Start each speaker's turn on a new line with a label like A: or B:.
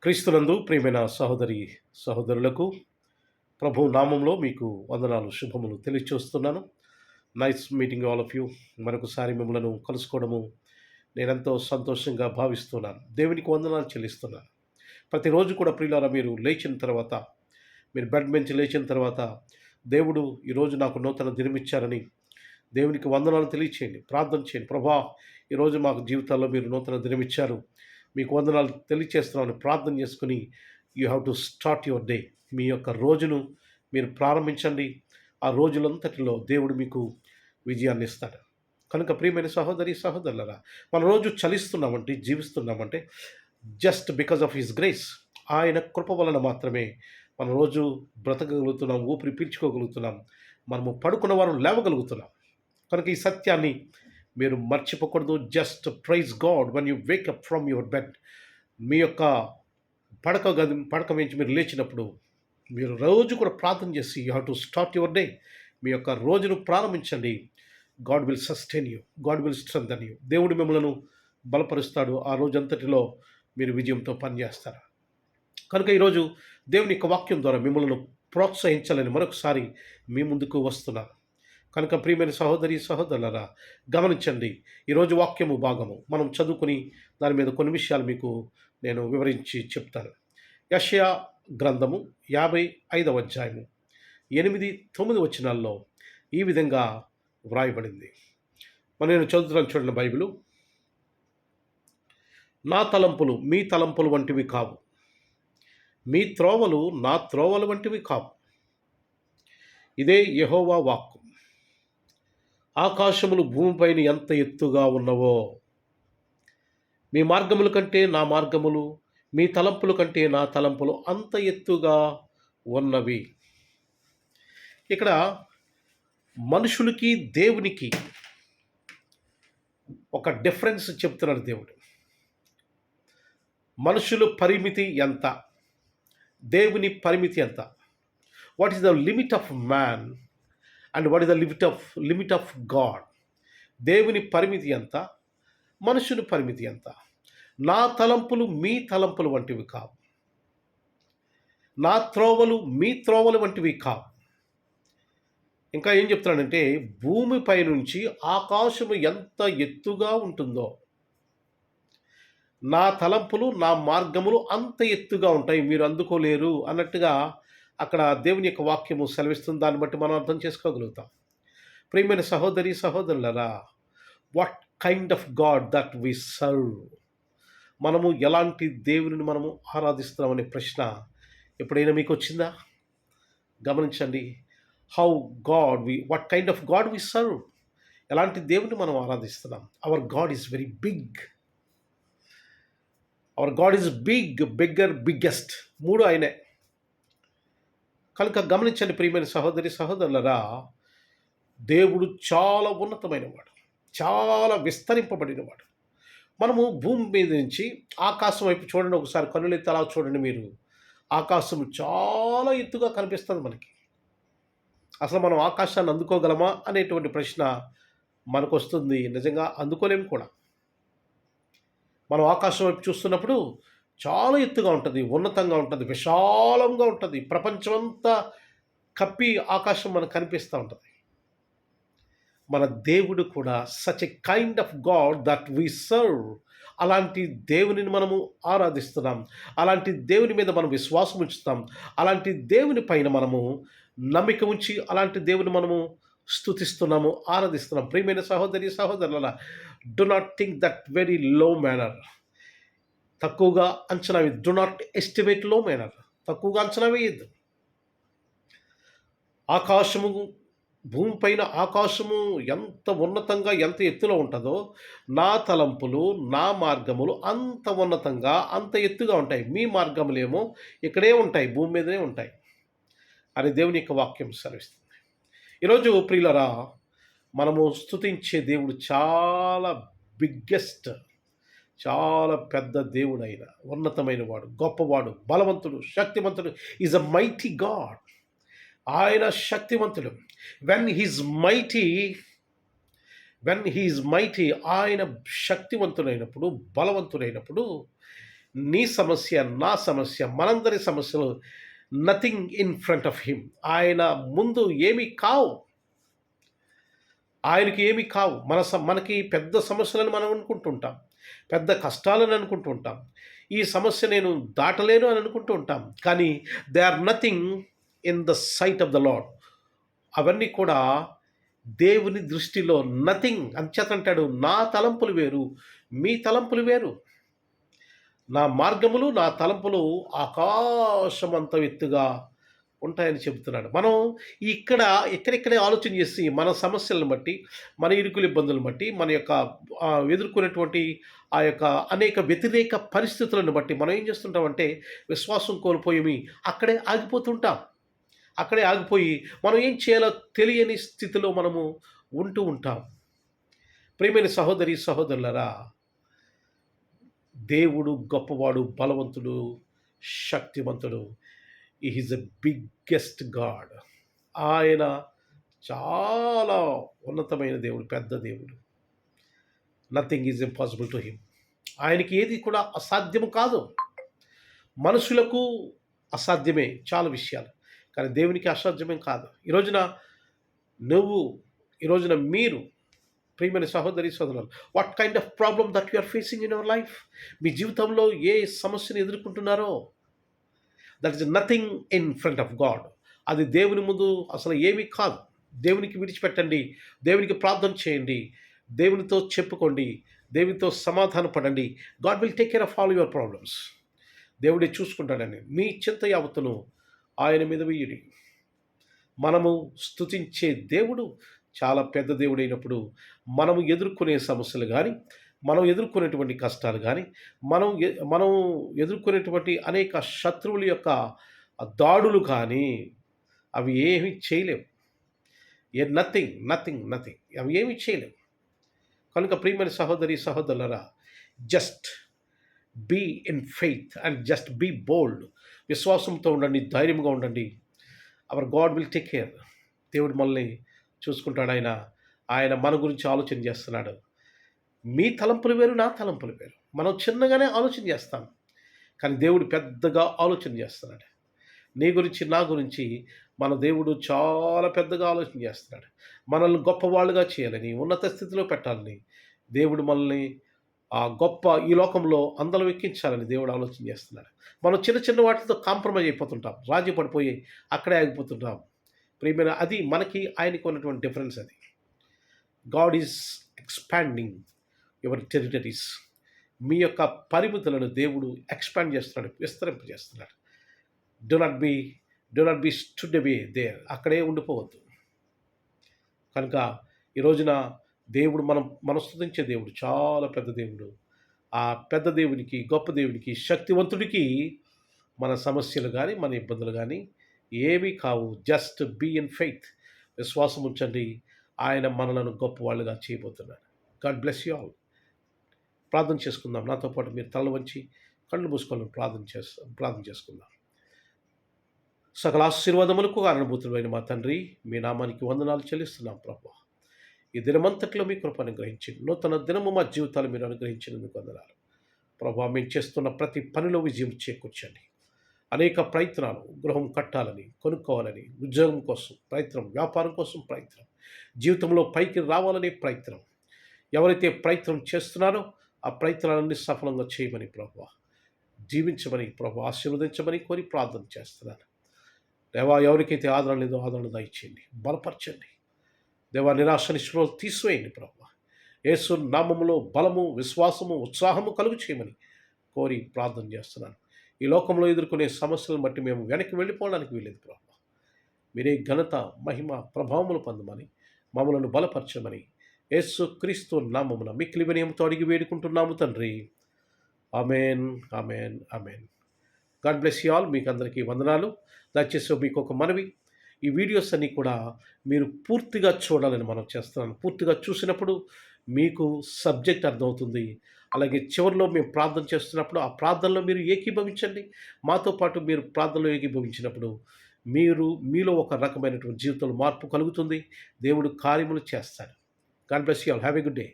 A: క్రీస్తునందు ప్రియమైన సహోదరి సహోదరులకు ప్రభు నామంలో మీకు వందనాలు శుభములు తెలియచేస్తున్నాను. Nice meeting all of you. మరొకసారి మిమ్మలను కలుసుకోవడము నేనెంతో సంతోషంగా భావిస్తున్నాను. దేవునికి వందనాలు చెల్లిస్తున్నాను. ప్రతిరోజు కూడా ప్రియులారా, మీరు లేచిన తర్వాత, మీరు బెడ్ నుంచి లేచిన తర్వాత, దేవుడు ఈరోజు నాకు నూతన దినమిచ్చారని దేవునికి వందనాలు తెలియచేయండి. ప్రార్థన చేయండి. ప్రభా, ఈరోజు మాకు జీవితాల్లో మీరు నూతన దినమిచ్చారు, మీకు వందనాలు తెలియచేస్తున్నామని ప్రార్థన చేసుకుని you have to start your day. మీ యొక్క రోజును మీరు ప్రారంభించండి. ఆ రోజులంతటిలో దేవుడు మీకు విజయాన్ని ఇస్తాడు. కనుక ప్రియమైన సహోదరి సహోదరులరా, మన రోజు చలిస్తున్నామంటే, జీవిస్తున్నామంటే just because of his grace. ఆయన కృప వలన మాత్రమే మన రోజు బ్రతకగలుగుతున్నాం, ఊపిరి పీల్చుకోగలుగుతున్నాం, మనము పడుకున్న వారు లేవగలుగుతున్నాం. కనుక ఈ సత్యాన్ని మీరు మర్చిపోకూడదు. Just praise God when you wake up from your bed. మీ యొక్క పడక నుంచి మీరు లేచినప్పుడు మీరు రోజు కూడా ప్రార్థన చేసి you have to start your day. మీ యొక్క రోజును ప్రారంభించండి. God will sustain you, God will strengthen you. దేవుడు మిమ్మల్ని బలపరుస్తాడు. ఆ రోజంతటిలో మీరు విజయంతో పనిచేస్తారు. కనుక ఈరోజు దేవుని యొక్క వాక్యం ద్వారా మిమ్మల్ని ప్రోత్సహించాలని మరొకసారి మీ ముందుకు వస్తున్నాను. కనుక ప్రియమైన సహోదరి సహోదరులరా, గమనించండి. ఈరోజు వాక్యము భాగము మనం చదువుకుని దాని మీద కొన్ని విషయాలు మీకు నేను వివరించి చెప్తాను. యెషయా గ్రంథము 55వ అధ్యాయము 8-9 వచనాల్లో ఈ విధంగా వ్రాయబడింది. నేను చదువుతున్నాను, చూడండి బైబిలు. నా తలంపులు మీ తలంపులు వంటివి కావు, మీ త్రోవలు నా త్రోవలు వంటివి కావు. ఇదే యెహోవా వాక్కు. ఆకాశములు భూమిపైన ఎంత ఎత్తుగా ఉన్నవో, మీ మార్గముల కంటే నా మార్గములు, మీ తలంపుల కంటే నా తలంపులు అంత ఎత్తుగా ఉన్నవి. ఇక్కడ మనుషులకి దేవునికి ఒక డిఫరెన్స్ చెప్తున్నాడు దేవుడు. మనుషుల పరిమితి ఎంత, దేవుని పరిమితి ఎంత. What is the limit of man and what is the limit of God. దేవుని పరిమితి ఎంత, మనుషుని పరిమితి ఎంత. నా తలంపులు మీ తలంపులు వంటివి కావు, నా త్రోవలు మీ త్రోవలు వంటివి కావు. ఇంకా ఏం చెప్తున్నాడంటే, భూమిపై నుంచి ఆకాశము ఎంత ఎత్తుగా ఉంటుందో, నా తలంపులు నా మార్గములు అంత ఎత్తుగా ఉంటాయి, మీరు అందుకోలేరు అన్నట్టుగా అక్కడ దేవుని యొక్క వాక్యము సెలవిస్తుంది. దాన్ని బట్టి మనం అర్థం చేసుకోగలుగుతాం. ప్రియమైన సహోదరి సహోదరులరా, what kind of God that we serve. మనము ఎలాంటి దేవుని మనము ఆరాధిస్తున్నామనే ప్రశ్న ఎప్పుడైనా మీకు వచ్చిందా? గమనించండి. What kind of God we serve. ఎలాంటి దేవుని మనం ఆరాధిస్తున్నాం. Our God is very big. Our God is big, bigger, biggest. మూడు ఆయనే. కనుక గమనించండి ప్రియమైన సహోదరి సహోదరులరా, దేవుడు చాలా ఉన్నతమైనవాడు, చాలా విస్తరింపబడినవాడు. మనము భూమి మీద నుంచి ఆకాశం వైపు చూడండి, ఒకసారి కన్నులెత్తి అలా చూడండి మీరు. ఆకాశం చాలా ఎత్తుగా కనిపిస్తుంది మనకి. అసలు మనం ఆకాశాన్ని అందుకోగలమా అనేటువంటి ప్రశ్న మనకు వస్తుంది. నిజంగా అందుకోలేము కూడా. మనం ఆకాశం వైపు చూస్తున్నప్పుడు చాలా ఎత్తుగా ఉంటుంది, ఉన్నతంగా ఉంటుంది, విశాలంగా ఉంటుంది. ప్రపంచమంతా కప్పి ఆకాశం మనకు కనిపిస్తూ ఉంటుంది. మన దేవుడు కూడా such a kind of God that we serve. అలాంటి దేవునిని మనము ఆరాధిస్తున్నాం. అలాంటి దేవుని మీద మనం విశ్వాసం ఉంచుతాం. అలాంటి దేవుని పైన మనము నమ్మిక ఉంచి అలాంటి దేవుని మనము స్తుతిస్తున్నాము, ఆరాధిస్తున్నాం. ప్రియమైన సహోదరి సహోదరులారా, do not think that very low manner. తక్కువగా అంచనా వేయద్దు. డు నాట్ ఎస్టిమేట్ లో మేనర్. తక్కువగా అంచనా వేయద్దు. ఆకాశము, భూమిపైన ఆకాశము ఎంత ఉన్నతంగా ఎంత ఎత్తులో ఉంటుందో, నా తలంపులు నా మార్గములు అంత ఉన్నతంగా అంత ఎత్తుగా ఉంటాయి. మీ మార్గములేమో ఇక్కడే ఉంటాయి, భూమి మీదనే ఉంటాయి అని దేవుని యొక్క వాక్యం సెలవిస్తుంది. ఈరోజు ప్రియులరా, మనము స్తుతించే దేవుడు చాలా బిగ్గెస్ట్, చాలా పెద్ద దేవుడు. ఆయన ఉన్నతమైన వాడు, గొప్పవాడు, బలవంతుడు, శక్తివంతుడు. Is a mighty God. ఆయన శక్తివంతుడు. వెన్ హీజ్ మైటీ, ఆయన శక్తివంతుడైనప్పుడు, బలవంతుడైనప్పుడు నీ సమస్య, నా సమస్య, మనందరి సమస్యలు nothing in front of him. ఆయన ముందు ఏమీ కావు. ఆయనకి ఏమీ కావు. మనకి పెద్ద సమస్యలని మనం అనుకుంటుంటాం. పెద్ద కష్టాలని అనుకుంటుంటాం. ఈ సమస్య నేను దాటలేను అని అనుకుంటూ ఉంటాం. కానీ they are nothing in the sight of the lord. అవన్నీ కూడా దేవుని దృష్టిలో నథింగ్. అంచేతంటాడు, నా తలంపులు వేరు, మీ తలంపులు వేరు. నా మార్గములు, నా తలంపులు ఆకాశమంత ఎత్తుగా ఉంటాయని చెబుతున్నాడు. మనం ఇక్కడిక్కడే ఆలోచన చేసి మన సమస్యలను బట్టి, మన ఇరుకుల ఇబ్బందులను బట్టి, మన యొక్క ఎదుర్కొనేటువంటి ఆ యొక్క అనేక వ్యతిరేక పరిస్థితులను బట్టి మనం ఏం చేస్తుంటామంటే విశ్వాసం కోల్పోయి అక్కడే ఆగిపోతుంటాం. అక్కడే ఆగిపోయి మనం ఏం చేయాలో తెలియని స్థితిలో మనము ఉంటూ ఉంటాం. ప్రియమైన సహోదరి సహోదరులరా, దేవుడు గొప్పవాడు, బలవంతుడు, శక్తివంతుడు. Is a biggest God. ఆయన చాలా ఉన్నతమైన దేవుడు, పెద్ద దేవుడు. Nothing is impossible to him. ఆయనకి ఏది కూడా అసాధ్యము కాదు. మనుషులకు అసాధ్యమే చాలా విషయాలు, కానీ దేవునికి అసాధ్యమేం కాదు. ఈ రోజున మీరు ప్రియమైన సహోదరి సోదరులు, what kind of problem that you are facing in your life? మీ జీవితంలో ఏ సమస్యను ఎదుర్కొంటున్నారో, that is nothing in front of God. అది దేవుని ముందు అసలు ఏమీ కాదు. దేవునికి విడిచిపెట్టండి, దేవునికి ప్రార్థన చేయండి, దేవునితో చెప్పుకోండి, దేవునితో సమాధాన పడండి. God will take care of all your problems. దేవుడే చూసుకుంటాడని మీ చింత యావత్తును ఆయన మీద వేయుడి. మనము స్తుతించే దేవుడు చాలా పెద్ద దేవుడైనప్పుడు మనము ఎదుర్కొనే సమస్యలు కానీ, మనం ఎదుర్కొనేటువంటి కష్టాలు కానీ, మనం ఎదుర్కొనేటువంటి అనేక శత్రువుల యొక్క దాడులు కానీ అవి ఏమీ చేయలేవు. నథింగ్ నథింగ్ నథింగ్, అవి ఏమీ చేయలేవు. కనుక ప్రియమైన సహోదరి సహోదరులరా, just be in faith and just be bold. విశ్వాసంతో ఉండండి, ధైర్యంగా ఉండండి. Our God will take care. దేవుడు మనల్ని చూసుకుంటాడు. ఆయన మన గురించి ఆలోచన చేస్తున్నాడు. మీ తలంపులు వేరు, నా తలంపులు వేరు. మనం చిన్నగానే ఆలోచన చేస్తాం, కానీ దేవుడు పెద్దగా ఆలోచన చేస్తున్నాడు. నీ గురించి, నా గురించి మన దేవుడు చాలా పెద్దగా ఆలోచన చేస్తున్నాడు. మనల్ని గొప్పవాళ్ళుగా చేయాలని, ఉన్నత స్థితిలో పెట్టాలని, దేవుడు మనల్ని ఈ లోకంలో అందరం ఎక్కించాలని దేవుడు ఆలోచన చేస్తున్నాడు. మనం చిన్న చిన్న వాటితో కాంప్రమైజ్ అయిపోతుంటాం, రాజీ పడిపోయి అక్కడే ఆగిపోతుంటాం. ప్రియమైన, అది మనకి ఆయనకు ఉన్నటువంటి డిఫరెన్స్. అది God is expanding your territories. మీ యొక్క పరిమితులను దేవుడు ఎక్స్పాండ్ చేస్తున్నాడు, విస్తరింపజేస్తున్నాడు. Do not be stood away there. అక్కడే ఉండిపోవద్దు. కనుక ఈ రోజున దేవుడు మనం స్తుతించే దేవుడు చాలా పెద్ద దేవుడు. ఆ పెద్ద దేవునికి, గొప్ప దేవునికి, శక్తివంతుడికి మన సమస్యలు కానీ, మన ఇబ్బందులు కానీ ఏమీ కావు. Just be in faith. విశ్వాసం ఉంచండి, ఆయన మనలను గొప్పవాళ్ళుగా చేయబోతున్నాడు. God bless you all. ప్రార్థన చేసుకుందాం. నాతో పాటు మీరు తల వంచి కళ్ళు మూసుకోవాలని ప్రార్థన చేసుకుందాం. సకల ఆశీర్వాదములకు కారణభూతులైన మా తండ్రి, మీ నామానికి వందనాలు చెల్లిస్తున్నాం ప్రభువా. ఈ దినమంతట్లో మీ కృప అనుగ్రహించి నూతన దినము మా జీవితాలు మీరు అనుగ్రహించినందుకు వందనాలు ప్రభువా. మేము చేస్తున్న ప్రతి పనిలో విజయం చేకూర్చండి. అనేక ప్రయత్నాలు, గృహం కట్టాలని, కొనుక్కోవాలని, ఉద్యోగం కోసం ప్రయత్నం, వ్యాపారం కోసం ప్రయత్నం, జీవితంలో పైకి రావాలనే ప్రయత్నం, ఎవరైతే ప్రయత్నం చేస్తున్నారో ఆ ప్రయత్నాలన్నీ సఫలంగా చేయమని ప్రభువా, జీవించమని ప్రభువా, ఆశీర్వదించమని కోరి ప్రార్థన చేస్తున్నాను. దేవా, ఎవరికైతే ఆదరణ లేదో ఆదరణ దయచేయండి, బలపరచండి. దేవా, నిరాశ నిస్పృహలు తీసివేయండి ప్రభువా. యేసు నామములో బలము, విశ్వాసము, ఉత్సాహము కలుగు చేయమని కోరి ప్రార్థన చేస్తున్నాను. ఈ లోకంలో ఎదుర్కొనే సమస్యలను బట్టి మేము వెనక్కి వెళ్ళిపోవడానికి వీలేదు ప్రభువా. మీరే ఘనత, మహిమ, ప్రభావములు పొందమని, మమ్మలను బలపరచమని యేసు క్రీస్తు నామమున మిక్కిలి వినయముతో అడిగి వేడుకుంటున్నాము తండ్రి. Amen, amen, amen. God bless you all. మీకు అందరికీ వందనాలు. దయచేసి మీకు ఒక మనవి, ఈ వీడియోస్ అన్నీ కూడా మీరు పూర్తిగా చూడాలని మనం చేస్తున్నాను. పూర్తిగా చూసినప్పుడు మీకు సబ్జెక్ట్ అర్థమవుతుంది. అలాగే చివరిలో మేము ప్రార్థన చేస్తున్నప్పుడు ఆ ప్రార్థనలో మీరు ఏకీభవించండి. మాతో పాటు మీరు ప్రార్థనలో ఏకీభవించినప్పుడు మీలో ఒక రకమైనటువంటి జీవితంలో మార్పు కలుగుతుంది. దేవుడు కార్యములు చేస్తాడు. God bless you all. Have a good day.